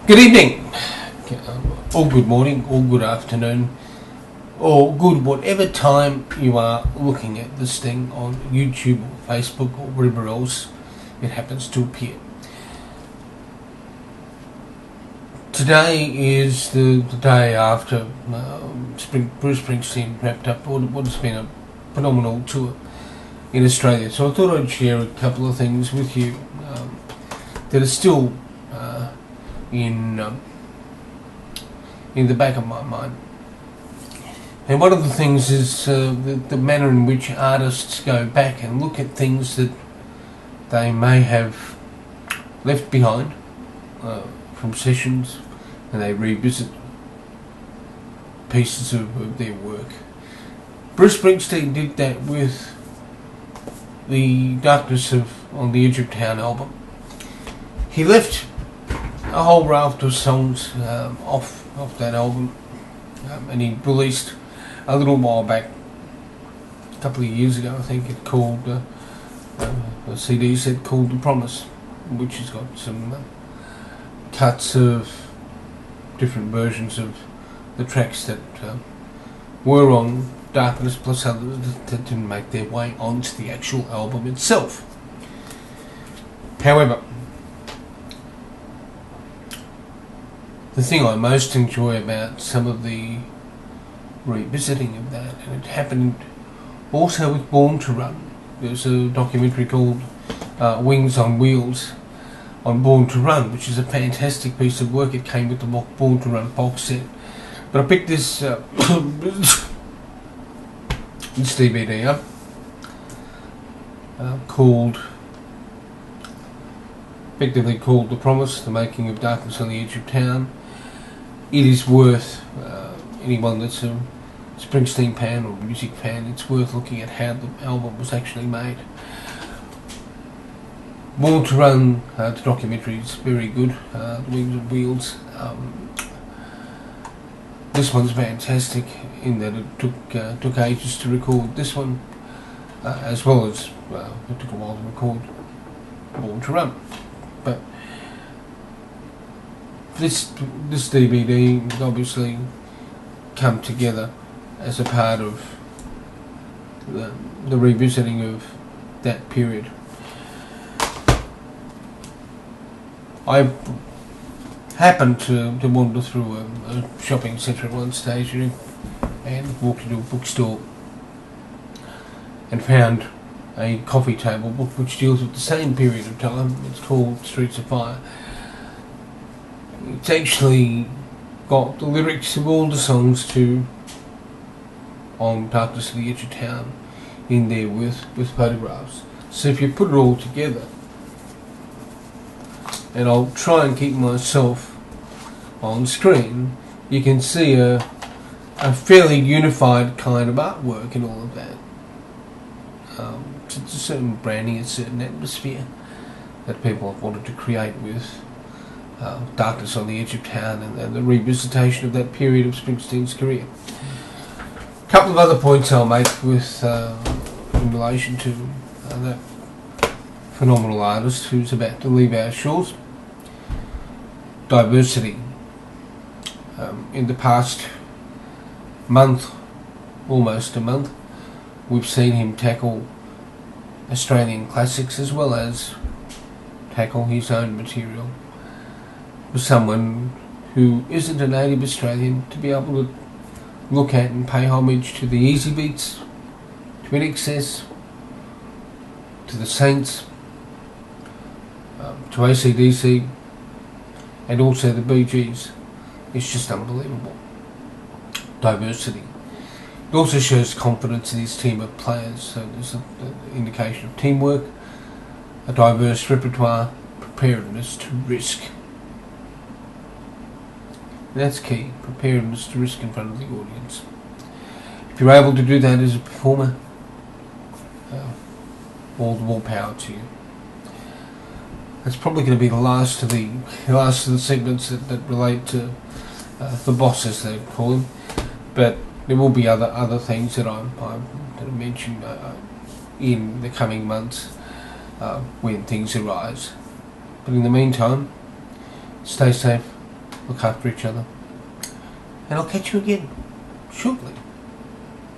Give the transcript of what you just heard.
Good evening, or good morning, or good afternoon, or good whatever time you are looking at this thing on YouTube or Facebook or wherever else it happens to appear. Today is the day after Bruce Springsteen wrapped up what has been a phenomenal tour in Australia. So I thought I'd share a couple of things with you that are still in the back of my mind. And one of the things is the manner in which artists go back and look at things that they may have left behind from sessions, and they revisit pieces of their work. Bruce Springsteen did that with the Darkness on the Edge of Town album. He left a whole raft of songs off that album, and he released a little while back, a couple of years ago I think, it called a CD set called The Promise, which has got some cuts of different versions of the tracks that were on Darkness, plus others that didn't make their way onto the actual album itself. However, the thing I most enjoy about some of the revisiting of that, and it happened also with Born to Run. There's a documentary called Wings on Wheels on Born to Run, which is a fantastic piece of work. It came with the Born to Run box set. But I picked this this DVD up effectively called The Promise, The Making of Darkness on the Edge of Town. It is worth, anyone that's a Springsteen fan or music fan, it's worth looking at how the album was actually made. Born to Run, the documentary is very good, The Wings on Wheels. This one's fantastic in that it took ages to record this one, as well as it took a while to record Born to Run. But this DVD has obviously come together as a part of the revisiting of that period. I happened to wander through a shopping centre at one stage and walked into a bookstore and found a coffee table book which deals with the same period of time. It's called Streets of Fire. It's actually got the lyrics of all the songs on Darkness of the Edge of Town in there with photographs. So if you put it all together, and I'll try and keep myself on screen, you can see a fairly unified kind of artwork in all of that. It's a certain branding, a certain atmosphere that people have wanted to create with Darkness on the Edge of Town and the revisitation of that period of Springsteen's career. A couple of other points I'll make with in relation to that phenomenal artist who's about to leave our shores. Diversity. In the past month, almost a month, we've seen him tackle Australian classics as well as tackle his own material. For someone who isn't a native Australian to be able to look at and pay homage to the Easy Beats, to INXS, to the Saints, to AC/DC, and also the Bee Gees, it's just unbelievable. Diversity. It also shows confidence in his team of players, so there's an indication of teamwork, a diverse repertoire, preparedness to risk. That's key, preparedness to risk in front of the audience. If you're able to do that as a performer, all the more power to you. That's probably going to be the last of the segments that relate to the boss, as they call him. But there will be other things that I mentioned in the coming months when things arise. But in the meantime, stay safe, look after each other. And I'll catch you again shortly.